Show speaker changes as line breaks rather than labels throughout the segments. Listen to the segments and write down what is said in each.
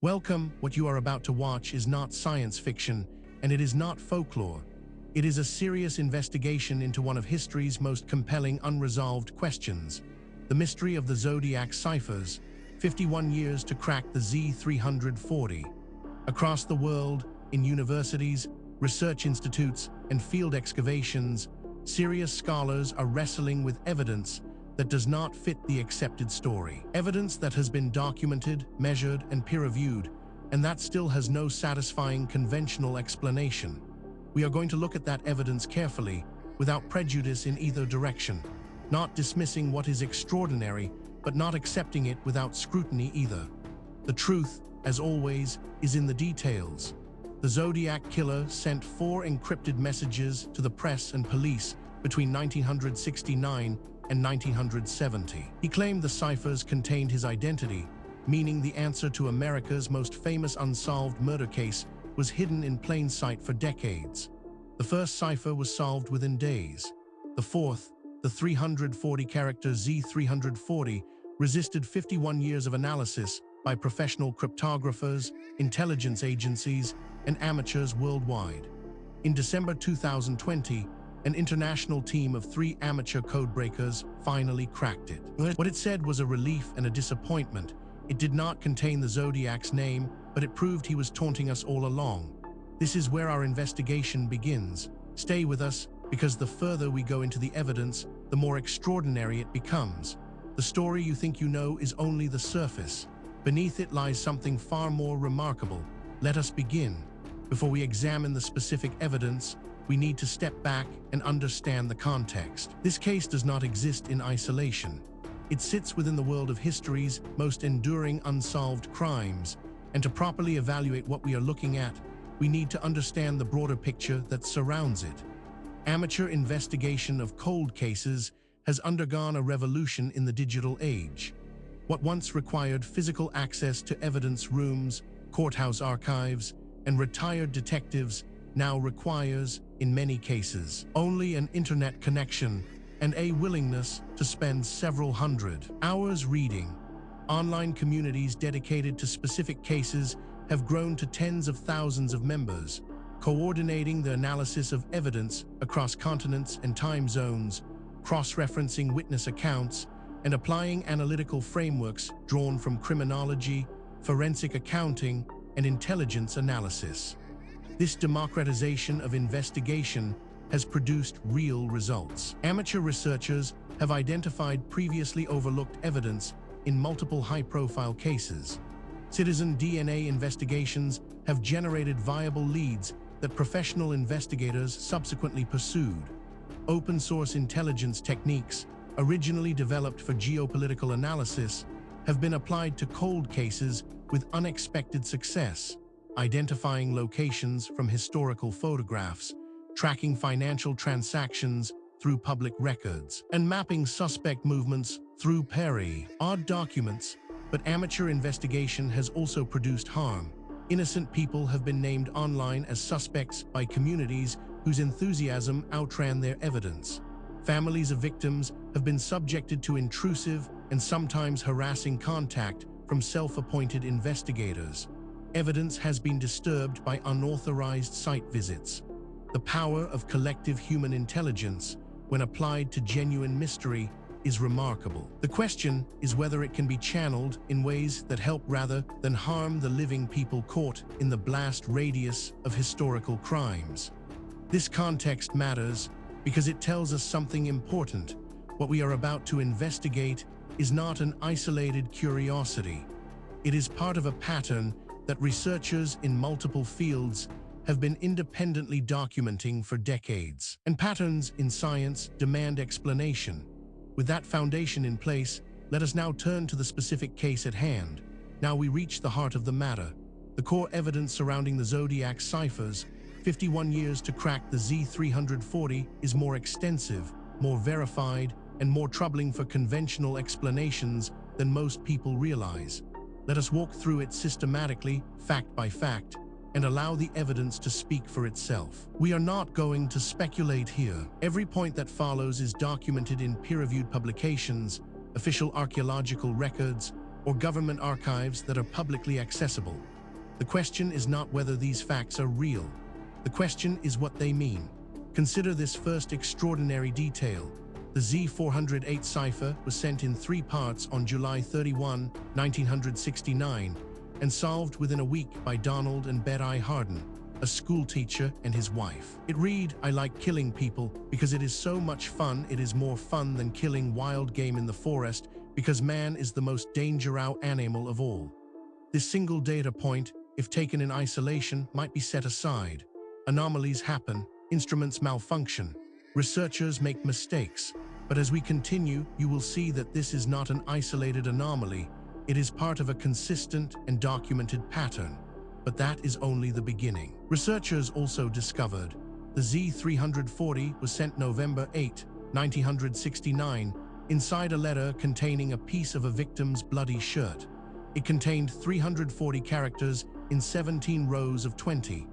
Welcome. What you are about to watch is not science fiction, and it is not folklore. It is a serious investigation into one of history's most compelling unresolved questions, the mystery of the Zodiac ciphers, 51 years to crack the Z340. Across the world, in universities, research institutes, and field excavations, serious scholars are wrestling with evidence that does not fit the accepted story. Evidence that has been documented, measured, and peer-reviewed, and that still has no satisfying conventional explanation. We are going to look at that evidence carefully, without prejudice in either direction, not dismissing what is extraordinary, but not accepting it without scrutiny either. The truth, as always, is in the details. The Zodiac Killer sent 4 encrypted messages to the press and police between 1969 and 1970. He claimed the ciphers contained his identity, meaning the answer to America's most famous unsolved murder case was hidden in plain sight for decades. The first cipher was solved within days. The fourth, the 340-character Z340, resisted 51 years of analysis by professional cryptographers, intelligence agencies, and amateurs worldwide. In December 2020, an international team of 3 amateur codebreakers finally cracked it. What it said was a relief and a disappointment. It did not contain the Zodiac's name, but it proved he was taunting us all along. This is where our investigation begins. Stay with us, because the further we go into the evidence, the more extraordinary it becomes. The story you think you know is only the surface. Beneath it lies something far more remarkable. Let us begin. Before we examine the specific evidence, we need to step back and understand the context. This case does not exist in isolation. It sits within the world of history's most enduring unsolved crimes, and to properly evaluate what we are looking at, we need to understand the broader picture that surrounds it. Amateur investigation of cold cases has undergone a revolution in the digital age. What once required physical access to evidence rooms, courthouse archives, and retired detectives now requires, in many cases, only an internet connection and a willingness to spend several hundred hours reading. Online communities dedicated to specific cases have grown to tens of thousands of members, coordinating the analysis of evidence across continents and time zones, cross-referencing witness accounts, and applying analytical frameworks drawn from criminology, forensic accounting, and intelligence analysis. This democratization of investigation has produced real results. Amateur researchers have identified previously overlooked evidence in multiple high-profile cases. Citizen DNA investigations have generated viable leads that professional investigators subsequently pursued. Open-source intelligence techniques, originally developed for geopolitical analysis, have been applied to cold cases with unexpected success, identifying locations from historical photographs, tracking financial transactions through public records, and mapping suspect movements through odd documents. But amateur investigation has also produced harm. Innocent people have been named online as suspects by communities whose enthusiasm outran their evidence. Families of victims have been subjected to intrusive and sometimes harassing contact from self-appointed investigators. Evidence has been disturbed by unauthorized site visits. The power of collective human intelligence, when applied to genuine mystery, is remarkable. The question is whether it can be channeled in ways that help rather than harm the living people caught in the blast radius of historical crimes. This context matters because it tells us something important. What we are about to investigate is not an isolated curiosity. It is part of a pattern that researchers in multiple fields have been independently documenting for decades. And patterns in science demand explanation. With that foundation in place, let us now turn to the specific case at hand. Now we reach the heart of the matter. The core evidence surrounding the Zodiac ciphers, 51 years to crack the Z340, is more extensive, more verified, and more troubling for conventional explanations than most people realize. Let us walk through it systematically, fact by fact, and allow the evidence to speak for itself. We are not going to speculate here. Every point that follows is documented in peer-reviewed publications, official archaeological records, or government archives that are publicly accessible. The question is not whether these facts are real. The question is what they mean. Consider this first extraordinary detail. The Z408 cipher was sent in 3 parts on July 31, 1969, and solved within a week by Donald and Betty Harden, a schoolteacher and his wife. It read, "I like killing people because it is so much fun. It is more fun than killing wild game in the forest because man is the most dangerous animal of all." This single data point, if taken in isolation, might be set aside. Anomalies happen, instruments malfunction, researchers make mistakes. But as we continue, you will see that this is not an isolated anomaly. It is part of a consistent and documented pattern. But that is only the beginning. Researchers also discovered the Z340 was sent November 8, 1969, inside a letter containing a piece of a victim's bloody shirt. It contained 340 characters in 17 rows of 20.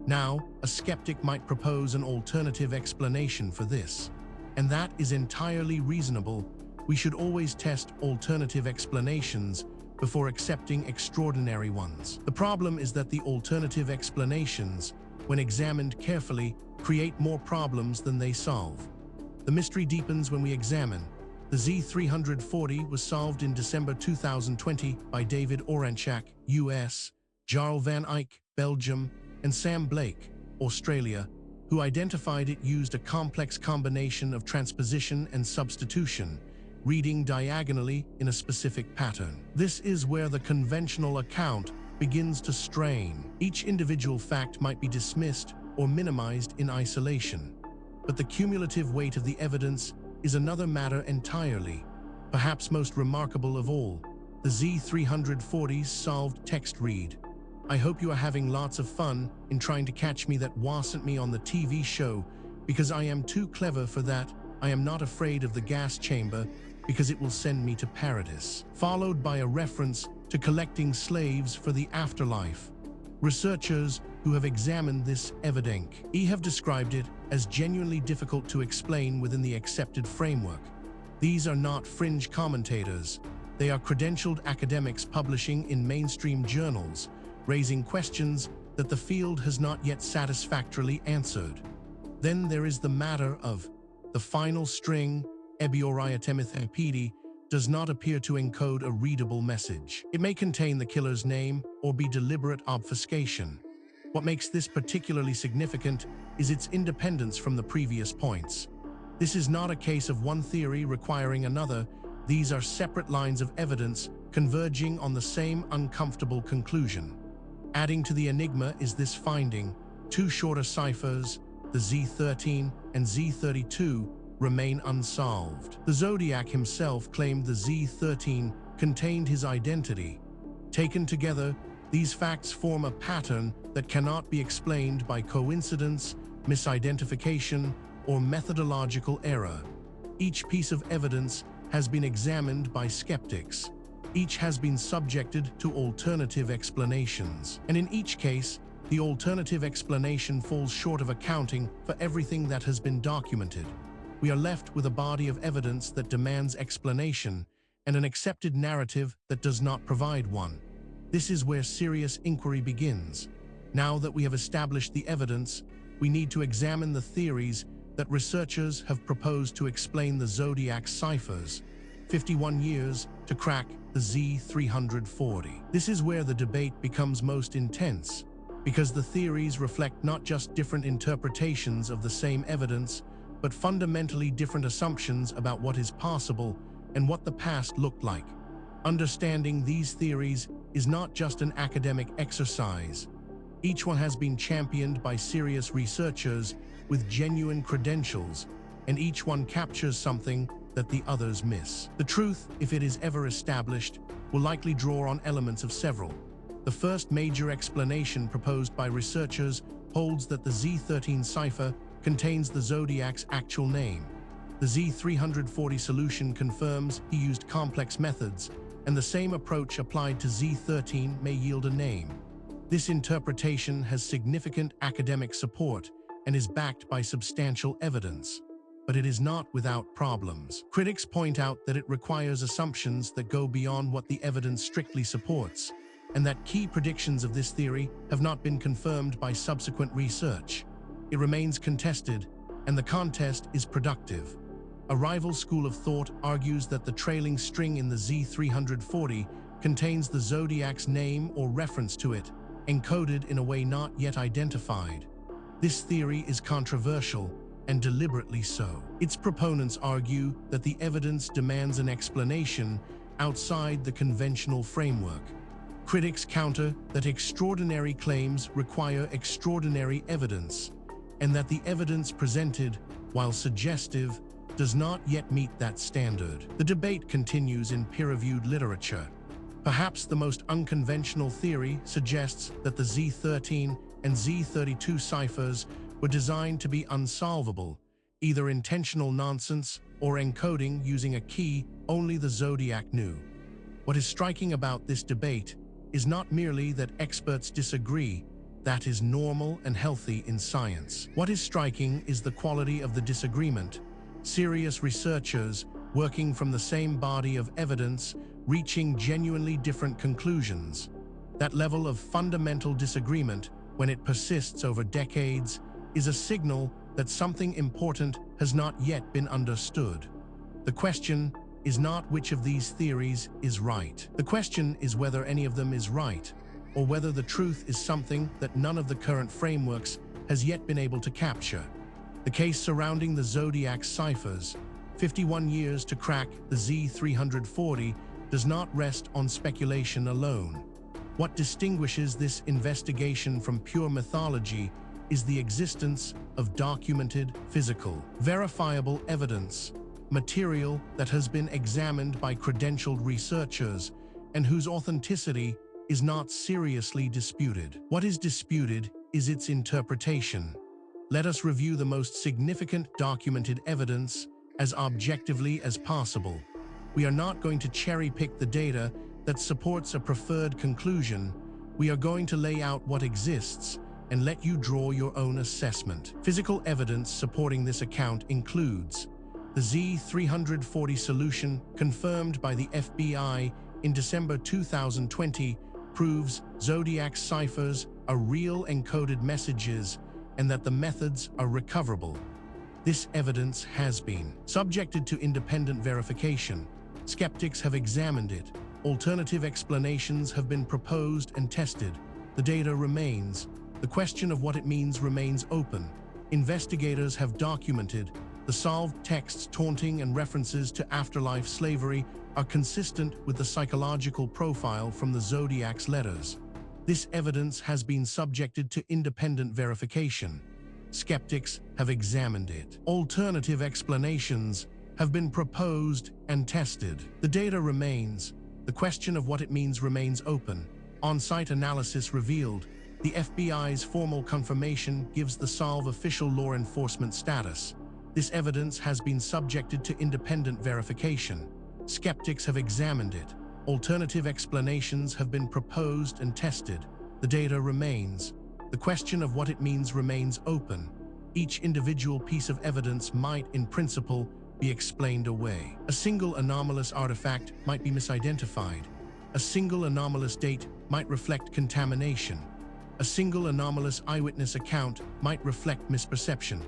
Now, a skeptic might propose an alternative explanation for this. And that is entirely reasonable. We should always test alternative explanations before accepting extraordinary ones. The problem is that the alternative explanations, when examined carefully, create more problems than they solve. The mystery deepens when we examine. The Z340 was solved in December 2020 by David Oranchak, US, Jarl van Eyck, Belgium, and Sam Blake, Australia, who identified it used a complex combination of transposition and substitution, reading diagonally in a specific pattern. This is where the conventional account begins to strain. Each individual fact might be dismissed or minimized in isolation. But the cumulative weight of the evidence is another matter entirely. Perhaps most remarkable of all, the Z340's solved text read. "I hope you are having lots of fun in trying to catch me that wasn't me on the TV show, because I am too clever for that. I am not afraid of the gas chamber, because it will send me to paradise." Followed by a reference to collecting slaves for the afterlife. Researchers who have examined this evidence have described it as genuinely difficult to explain within the accepted framework. These are not fringe commentators. They are credentialed academics publishing in mainstream journals, raising questions that the field has not yet satisfactorily answered. Then there is the matter of the final string, Ebioriatemithapedi, does not appear to encode a readable message. It may contain the killer's name or be deliberate obfuscation. What makes this particularly significant is its independence from the previous points. This is not a case of one theory requiring another. These are separate lines of evidence converging on the same uncomfortable conclusion. Adding to the enigma is this finding: 2 shorter ciphers, the Z13 and Z32, remain unsolved. The Zodiac himself claimed the Z13 contained his identity. Taken together, these facts form a pattern that cannot be explained by coincidence, misidentification, or methodological error. Each piece of evidence has been examined by skeptics. Each has been subjected to alternative explanations. And in each case, the alternative explanation falls short of accounting for everything that has been documented. We are left with a body of evidence that demands explanation and an accepted narrative that does not provide one. This is where serious inquiry begins. Now that we have established the evidence, we need to examine the theories that researchers have proposed to explain the Zodiac ciphers. 51 years to crack the Z340. This is where the debate becomes most intense, because the theories reflect not just different interpretations of the same evidence, but fundamentally different assumptions about what is possible and what the past looked like. Understanding these theories is not just an academic exercise. Each one has been championed by serious researchers with genuine credentials, and each one captures something that the others miss. The truth, if it is ever established, will likely draw on elements of several. The first major explanation proposed by researchers holds that the Z13 cipher contains the Zodiac's actual name. The Z340 solution confirms he used complex methods, and the same approach applied to Z13 may yield a name. This interpretation has significant academic support and is backed by substantial evidence. but it is not without problems. Critics point out that it requires assumptions that go beyond what the evidence strictly supports, and that key predictions of this theory have not been confirmed by subsequent research. It remains contested, and the contest is productive. A rival school of thought argues that the trailing string in the Z340 contains the Zodiac's name or reference to it, encoded in a way not yet identified. This theory is controversial, and deliberately so. Its proponents argue that the evidence demands an explanation outside the conventional framework. Critics counter that extraordinary claims require extraordinary evidence, and that the evidence presented, while suggestive, does not yet meet that standard. The debate continues in peer-reviewed literature. Perhaps the most unconventional theory suggests that the Z13 and Z32 ciphers were designed to be unsolvable, either intentional nonsense or encoding using a key only the Zodiac knew. What is striking about this debate is not merely that experts disagree. That is normal and healthy in science. What is striking is the quality of the disagreement. Serious researchers, working from the same body of evidence, reaching genuinely different conclusions. That level of fundamental disagreement, when it persists over decades, is a signal that something important has not yet been understood. The question is not which of these theories is right. The question is whether any of them is right, or whether the truth is something that none of the current frameworks has yet been able to capture. The case surrounding the Zodiac ciphers, 51 years to crack the Z340, does not rest on speculation alone. What distinguishes this investigation from pure mythology is the existence of documented, physical, verifiable evidence, material that has been examined by credentialed researchers and whose authenticity is not seriously disputed. What is disputed is its interpretation. Let us review the most significant documented evidence as objectively as possible. We are not going to cherry-pick the data that supports a preferred conclusion. We are going to lay out what exists and let you draw your own assessment. Physical evidence supporting this account includes the Z340 solution confirmed by the FBI in December 2020 proves Zodiac ciphers are real encoded messages and that the methods are recoverable. This evidence has been subjected to independent verification. Skeptics have examined it. Alternative explanations have been proposed and tested. The data remains. The question of what it means remains open. Investigators have documented the solved texts. Taunting and references to afterlife slavery are consistent with the psychological profile from the Zodiac's letters. This evidence has been subjected to independent verification. Skeptics have examined it. Alternative explanations have been proposed and tested. The data remains. The question of what it means remains open. On-site analysis revealed the FBI's formal confirmation gives the solve official law enforcement status. This evidence has been subjected to independent verification. Skeptics have examined it. Alternative explanations have been proposed and tested. The data remains. The question of what it means remains open. Each individual piece of evidence might, in principle, be explained away. A single anomalous artifact might be misidentified. A single anomalous date might reflect contamination. A single anomalous eyewitness account might reflect misperception.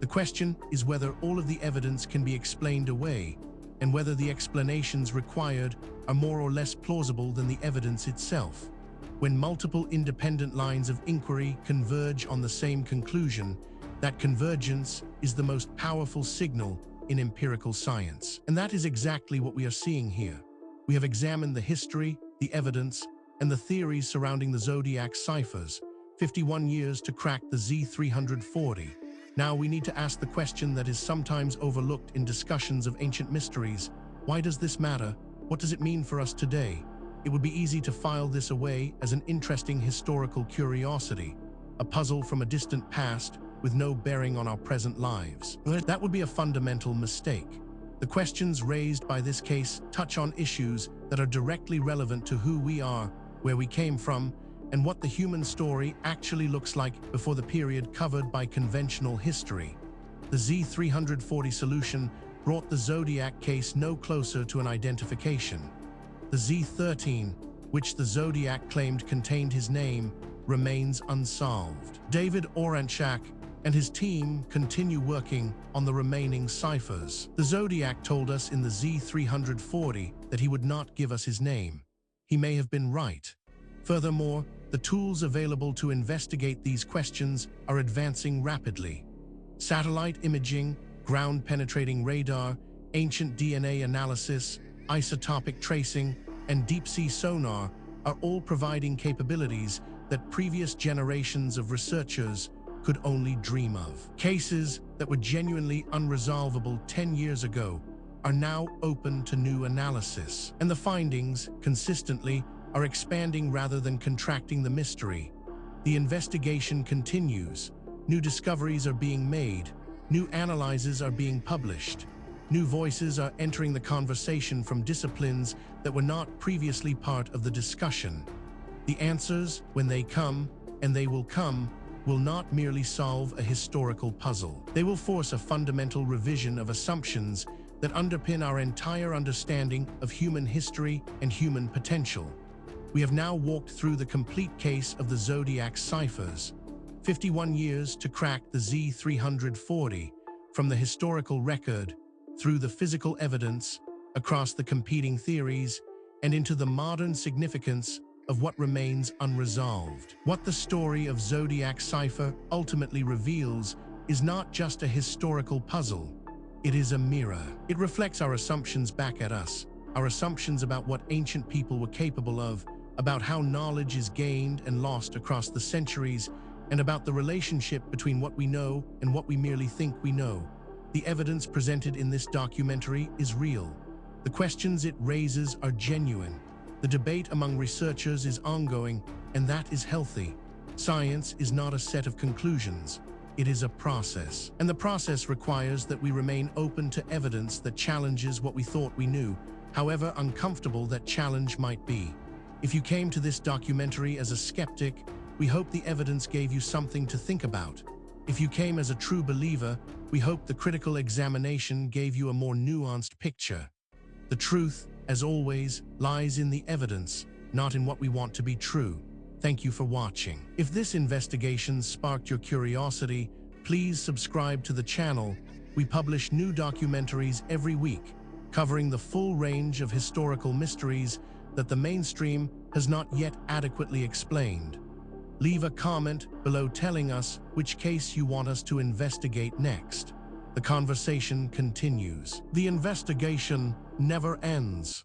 The question is whether all of the evidence can be explained away, and whether the explanations required are more or less plausible than the evidence itself. When multiple independent lines of inquiry converge on the same conclusion, that convergence is the most powerful signal in empirical science. And that is exactly what we are seeing here. We have examined the history, the evidence, and the theories surrounding the Zodiac ciphers, 51 years to crack the Z340. Now we need to ask the question that is sometimes overlooked in discussions of ancient mysteries. Why does this matter? What does it mean for us today? It would be easy to file this away as an interesting historical curiosity, a puzzle from a distant past with no bearing on our present lives. That would be a fundamental mistake. The questions raised by this case touch on issues that are directly relevant to who we are, where we came from, and what the human story actually looks like before the period covered by conventional history. The Z340 solution brought the Zodiac case no closer to an identification. The Z13, which the Zodiac claimed contained his name, remains unsolved. David Oranchak and his team continue working on the remaining ciphers. The Zodiac told us in the Z340 that he would not give us his name. He may have been right. Furthermore, the tools available to investigate these questions are advancing rapidly. Satellite imaging, ground-penetrating radar, ancient DNA analysis, isotopic tracing, and deep-sea sonar are all providing capabilities that previous generations of researchers could only dream of. Cases that were genuinely unresolvable 10 years ago are now open to new analysis, and the findings, consistently, are expanding rather than contracting the mystery. The investigation continues. New discoveries are being made. New analyses are being published. New voices are entering the conversation from disciplines that were not previously part of the discussion. The answers, when they come, and they will come, will not merely solve a historical puzzle. They will force a fundamental revision of assumptions that underpin our entire understanding of human history and human potential. We have now walked through the complete case of the Zodiac ciphers, 51 years to crack the Z340, from the historical record, through the physical evidence, across the competing theories, and into the modern significance of what remains unresolved. What the story of Zodiac cipher ultimately reveals is not just a historical puzzle. It is a mirror. It reflects our assumptions back at us, our assumptions about what ancient people were capable of, about how knowledge is gained and lost across the centuries, and about the relationship between what we know and what we merely think we know. The evidence presented in this documentary is real. The questions it raises are genuine. The debate among researchers is ongoing, and that is healthy. Science is not a set of conclusions. It is a process. And the process requires that we remain open to evidence that challenges what we thought we knew, however uncomfortable that challenge might be. If you came to this documentary as a skeptic, we hope the evidence gave you something to think about. If you came as a true believer, we hope the critical examination gave you a more nuanced picture. The truth, as always, lies in the evidence, not in what we want to be true. Thank you for watching. If this investigation sparked your curiosity, please subscribe to the channel. We publish new documentaries every week, covering the full range of historical mysteries that the mainstream has not yet adequately explained. Leave a comment below telling us which case you want us to investigate next. The conversation continues. The investigation never ends.